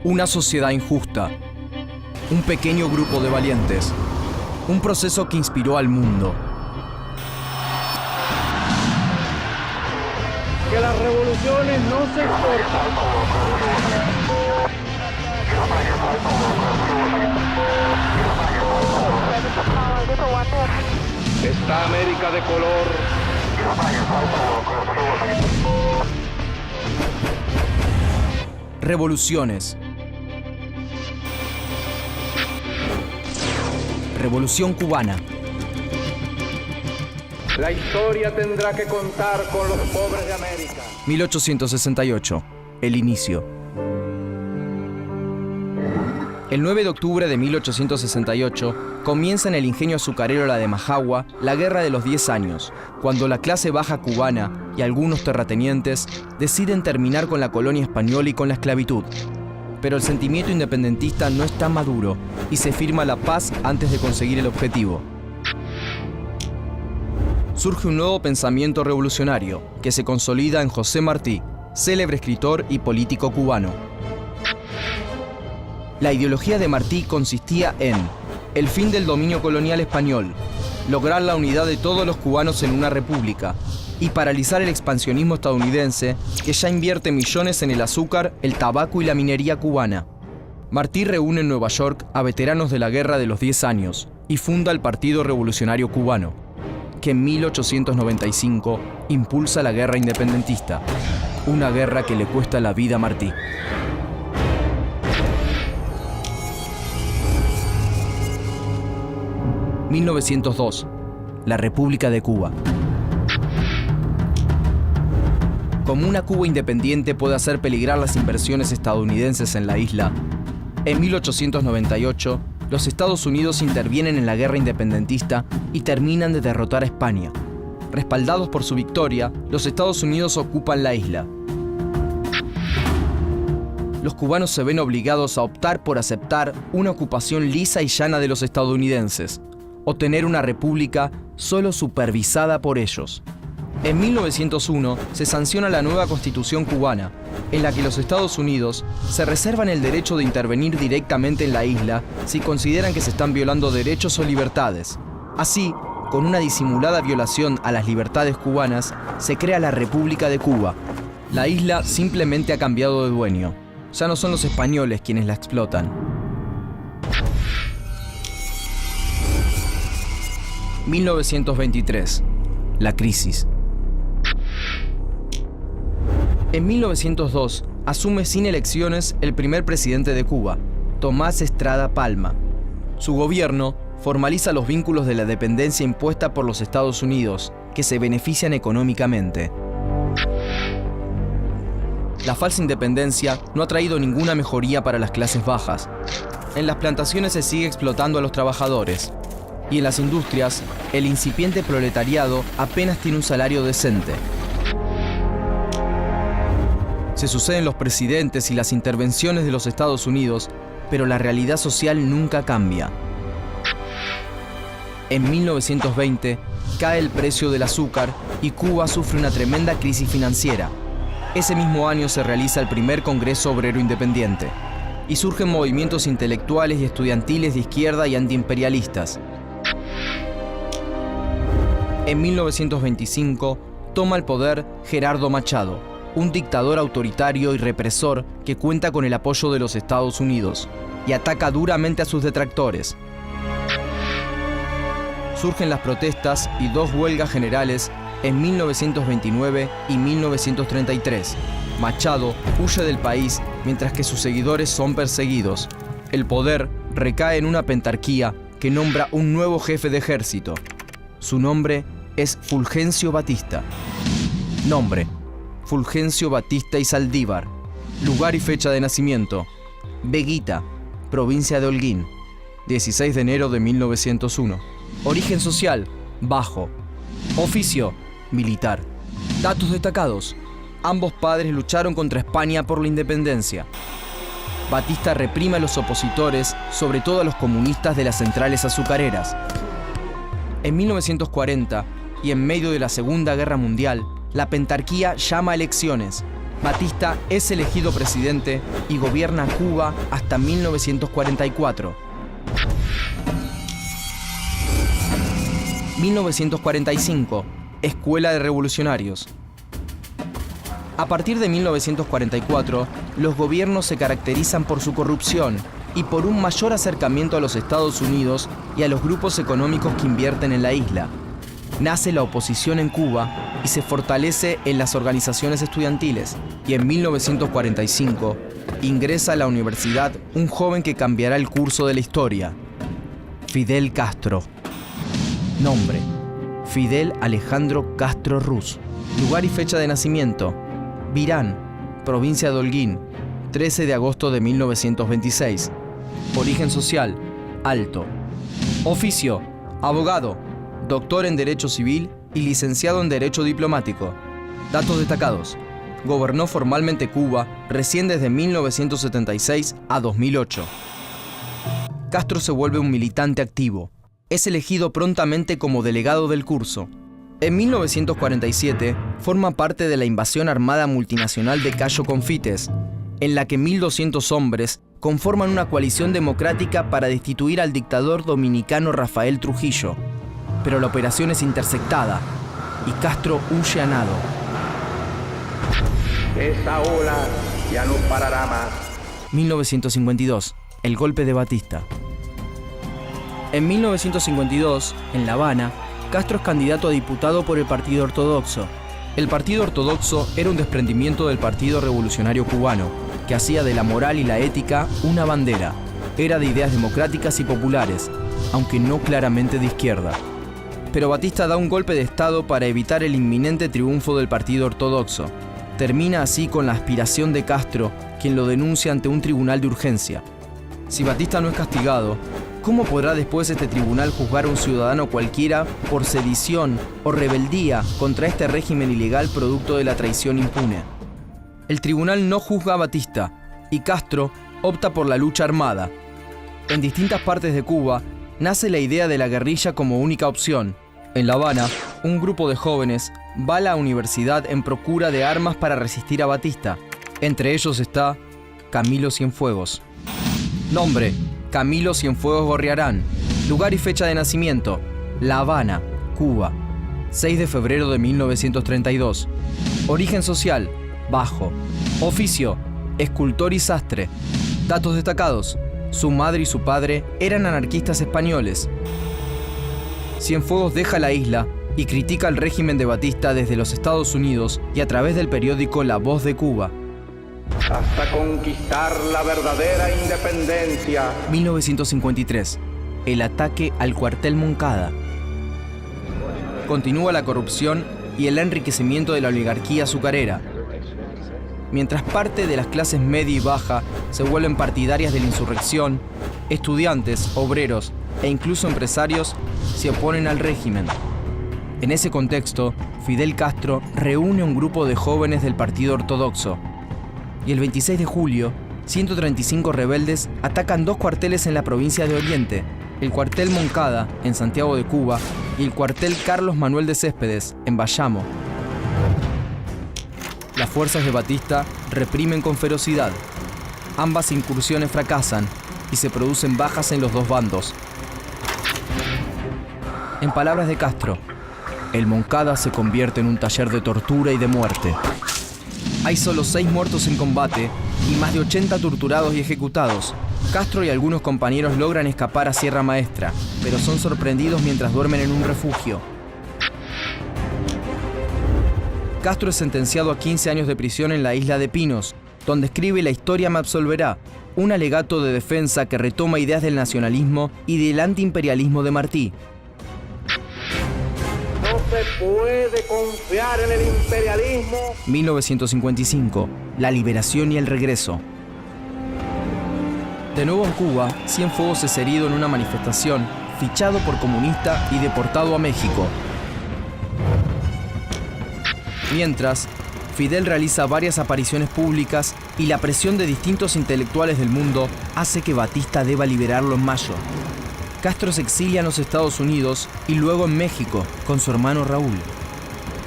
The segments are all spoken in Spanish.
Una sociedad injusta. Un pequeño grupo de valientes. Un proceso que inspiró al mundo. Que las revoluciones no se exportan. Esta América de color. Revoluciones. Revolución cubana. La historia tendrá que contar con los pobres de América. 1868. El inicio. El 9 de octubre de 1868 comienza en el ingenio azucarero La de Majagua la Guerra de los 10 años, cuando la clase baja cubana y algunos terratenientes deciden terminar con la colonia española y con la esclavitud. Pero el sentimiento independentista no está maduro y se firma la paz antes de conseguir el objetivo. Surge un nuevo pensamiento revolucionario que se consolida en José Martí, célebre escritor y político cubano. La ideología de Martí consistía en el fin del dominio colonial español, lograr la unidad de todos los cubanos en una república y paralizar el expansionismo estadounidense que ya invierte millones en el azúcar, el tabaco y la minería cubana. Martí reúne en Nueva York a veteranos de la Guerra de los 10 años y funda el Partido Revolucionario Cubano, que en 1895 impulsa la guerra independentista, una guerra que le cuesta la vida a Martí. ...1902... la República de Cuba. Como una Cuba independiente puede hacer peligrar las inversiones estadounidenses en la isla, en 1898 los Estados Unidos intervienen en la guerra independentista y terminan de derrotar a España. Respaldados por su victoria, los Estados Unidos ocupan la isla. Los cubanos se ven obligados a optar por aceptar una ocupación lisa y llana de los estadounidenses, o tener una república solo supervisada por ellos. En 1901 se sanciona la nueva Constitución cubana, en la que los Estados Unidos se reservan el derecho de intervenir directamente en la isla si consideran que se están violando derechos o libertades. Así, con una disimulada violación a las libertades cubanas, se crea la República de Cuba. La isla simplemente ha cambiado de dueño. Ya no son los españoles quienes la explotan. 1923. La crisis. En 1902 asume sin elecciones el primer presidente de Cuba, Tomás Estrada Palma. Su gobierno formaliza los vínculos de la dependencia impuesta por los Estados Unidos, que se benefician económicamente. La falsa independencia no ha traído ninguna mejoría para las clases bajas. En las plantaciones se sigue explotando a los trabajadores. Y en las industrias, el incipiente proletariado apenas tiene un salario decente. Se suceden los presidentes y las intervenciones de los Estados Unidos, pero la realidad social nunca cambia. En 1920 cae el precio del azúcar y Cuba sufre una tremenda crisis financiera. Ese mismo año se realiza el primer Congreso Obrero Independiente y surgen movimientos intelectuales y estudiantiles de izquierda y antiimperialistas. En 1925 toma el poder Gerardo Machado, un dictador autoritario y represor que cuenta con el apoyo de los Estados Unidos y ataca duramente a sus detractores. Surgen las protestas y dos huelgas generales en 1929 y 1933. Machado huye del país mientras que sus seguidores son perseguidos. El poder recae en una pentarquía que nombra un nuevo jefe de ejército. Su nombre es Fulgencio Batista. Nombre: Fulgencio Batista y Saldívar. Lugar y fecha de nacimiento: Veguita, provincia de Holguín, 16 de enero de 1901. Origen social: bajo. Oficio: militar. Datos destacados: ambos padres lucharon contra España por la independencia. Batista reprime a los opositores, sobre todo a los comunistas de las centrales azucareras. En 1940, y en medio de la Segunda Guerra Mundial, la pentarquía llama a elecciones. Batista es elegido presidente y gobierna Cuba hasta 1944. 1945, Escuela de Revolucionarios. A partir de 1944, los gobiernos se caracterizan por su corrupción y por un mayor acercamiento a los Estados Unidos y a los grupos económicos que invierten en la isla. Nace la oposición en Cuba y se fortalece en las organizaciones estudiantiles. Y en 1945 ingresa a la universidad un joven que cambiará el curso de la historia: Fidel Castro. Nombre: Fidel Alejandro Castro Ruz. Lugar y fecha de nacimiento: Virán, provincia de Holguín, 13 de agosto de 1926. Origen social: alto. Oficio: abogado, doctor en Derecho Civil y licenciado en Derecho Diplomático. Datos destacados: gobernó formalmente Cuba recién desde 1976 a 2008. Castro se vuelve un militante activo. Es elegido prontamente como delegado del curso. En 1947 forma parte de la invasión armada multinacional de Cayo Confites, en la que 1.200 hombres conforman una coalición democrática para destituir al dictador dominicano Rafael Trujillo. Pero la operación es interceptada y Castro huye a nado. Esta ola ya no parará más. 1952, el golpe de Batista. En 1952, en La Habana, Castro es candidato a diputado por el Partido Ortodoxo. El Partido Ortodoxo era un desprendimiento del Partido Revolucionario Cubano, que hacía de la moral y la ética una bandera. Era de ideas democráticas y populares, aunque no claramente de izquierda. Pero Batista da un golpe de Estado para evitar el inminente triunfo del Partido Ortodoxo. Termina así con la aspiración de Castro, quien lo denuncia ante un tribunal de urgencia. Si Batista no es castigado, ¿cómo podrá después este tribunal juzgar a un ciudadano cualquiera por sedición o rebeldía contra este régimen ilegal producto de la traición impune? El tribunal no juzga a Batista y Castro opta por la lucha armada. En distintas partes de Cuba nace la idea de la guerrilla como única opción. En La Habana, un grupo de jóvenes va a la universidad en procura de armas para resistir a Batista. Entre ellos está Camilo Cienfuegos. Nombre: Camilo Cienfuegos Gorriarán. Lugar y fecha de nacimiento: La Habana, Cuba, 6 de febrero de 1932. Origen social: bajo. Oficio: escultor y sastre. Datos destacados: su madre y su padre eran anarquistas españoles. Cienfuegos deja la isla y critica el régimen de Batista desde los Estados Unidos y a través del periódico La Voz de Cuba. Hasta conquistar la verdadera independencia. 1953. El ataque al cuartel Moncada. Continúa la corrupción y el enriquecimiento de la oligarquía azucarera. Mientras parte de las clases media y baja se vuelven partidarias de la insurrección, estudiantes, obreros e incluso empresarios se oponen al régimen. En ese contexto, Fidel Castro reúne un grupo de jóvenes del Partido Ortodoxo. Y el 26 de julio, 135 rebeldes atacan 2 cuarteles en la provincia de Oriente: el cuartel Moncada, en Santiago de Cuba, y el cuartel Carlos Manuel de Céspedes, en Bayamo. Las fuerzas de Batista reprimen con ferocidad. Ambas incursiones fracasan y se producen bajas en los dos bandos. En palabras de Castro, el Moncada se convierte en un taller de tortura y de muerte. Hay solo 6 muertos en combate y más de 80 torturados y ejecutados. Castro y algunos compañeros logran escapar a Sierra Maestra, pero son sorprendidos mientras duermen en un refugio. Castro es sentenciado a 15 años de prisión en la isla de Pinos, donde escribe La historia me absolverá, un alegato de defensa que retoma ideas del nacionalismo y del antiimperialismo de Martí. No se puede confiar en el imperialismo. 1955. La liberación y el regreso. De nuevo en Cuba, Cienfuegos es herido en una manifestación, fichado por comunista y deportado a México. Mientras, Fidel realiza varias apariciones públicas y la presión de distintos intelectuales del mundo hace que Batista deba liberarlo en mayo. Castro se exilia en los Estados Unidos y luego en México con su hermano Raúl.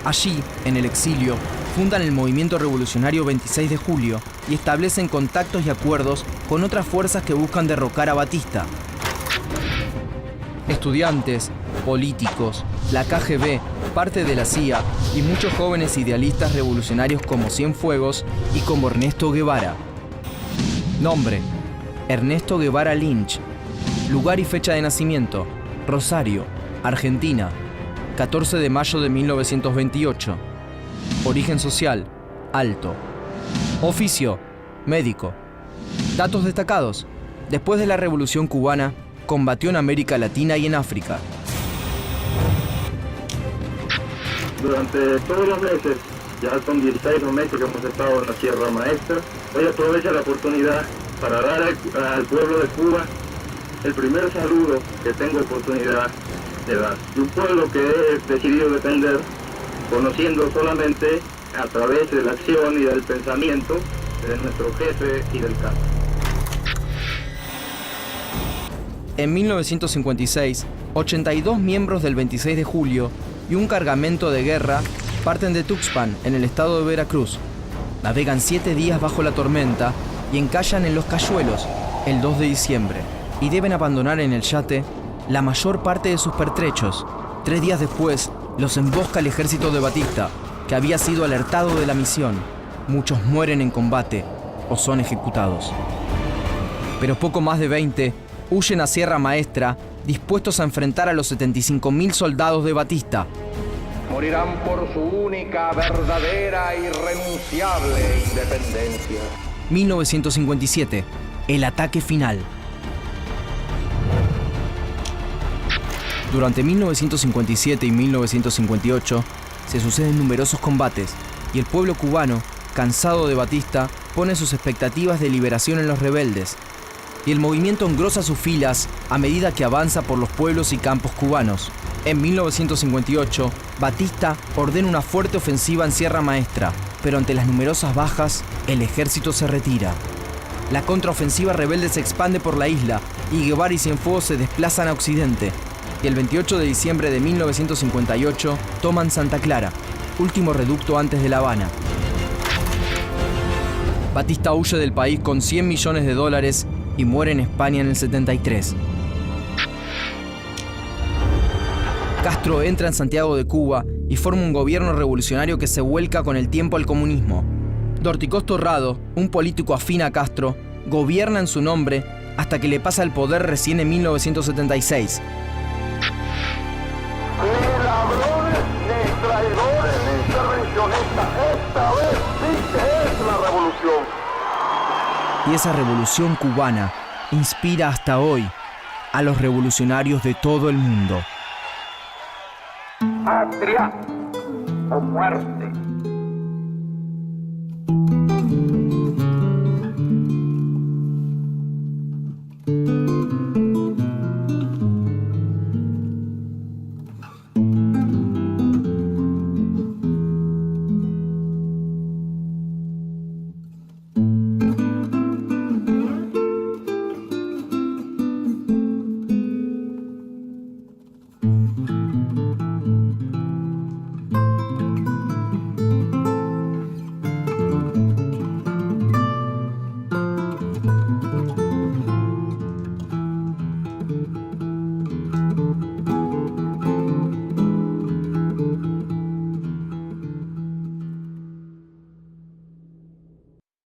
Allí, en el exilio, Fundan el movimiento revolucionario 26 de julio y establecen contactos y acuerdos con otras fuerzas que buscan derrocar a Batista. Estudiantes, políticos, la KGB, parte de la CIA y muchos jóvenes idealistas revolucionarios como Cienfuegos y como Ernesto Guevara. Nombre: Ernesto Guevara Lynch. Lugar y fecha de nacimiento: Rosario, Argentina, 14 de mayo de 1928. Origen social: alto. Oficio: médico. Datos destacados: después de la Revolución Cubana, combatió en América Latina y en África. Durante todos los meses, ya son 16 los meses que hemos estado en la Sierra Maestra, hoy aprovecho la oportunidad para dar al pueblo de Cuba el primer saludo que tengo oportunidad de dar. De un pueblo que he decidido defender, conociendo solamente a través de la acción y del pensamiento de nuestro jefe y del campo. En 1956, 82 miembros del 26 de julio y un cargamento de guerra parten de Tuxpan, en el estado de Veracruz. Navegan 7 días bajo la tormenta y encallan en Los Cayuelos el 2 de diciembre y deben abandonar en el yate la mayor parte de sus pertrechos. 3 días después, los embosca el ejército de Batista, que había sido alertado de la misión. Muchos mueren en combate o son ejecutados. Pero poco más de 20 huyen a Sierra Maestra, dispuestos a enfrentar a los 75.000 soldados de Batista. Morirán por su única, verdadera, irrenunciable independencia. 1957. El ataque final. Durante 1957 y 1958 se suceden numerosos combates y el pueblo cubano, cansado de Batista, pone sus expectativas de liberación en los rebeldes. Y el movimiento engrosa sus filas a medida que avanza por los pueblos y campos cubanos. En 1958, Batista ordena una fuerte ofensiva en Sierra Maestra, pero ante las numerosas bajas, el ejército se retira. La contraofensiva rebelde se expande por la isla y Guevara y Cienfuegos se desplazan a Occidente. Y el 28 de diciembre de 1958 toman Santa Clara, último reducto antes de La Habana. Batista huye del país con $100 millones y muere en España en el 73. Castro entra en Santiago de Cuba y forma un gobierno revolucionario que se vuelca con el tiempo al comunismo. Dorticós Torrado, un político afín a Castro, gobierna en su nombre hasta que le pasa el poder recién en 1976. Ni ladrones, ni traidores, ni intervencionistas. Esta vez sí que es la revolución. Y esa revolución cubana inspira hasta hoy a los revolucionarios de todo el mundo. Patria o muerte.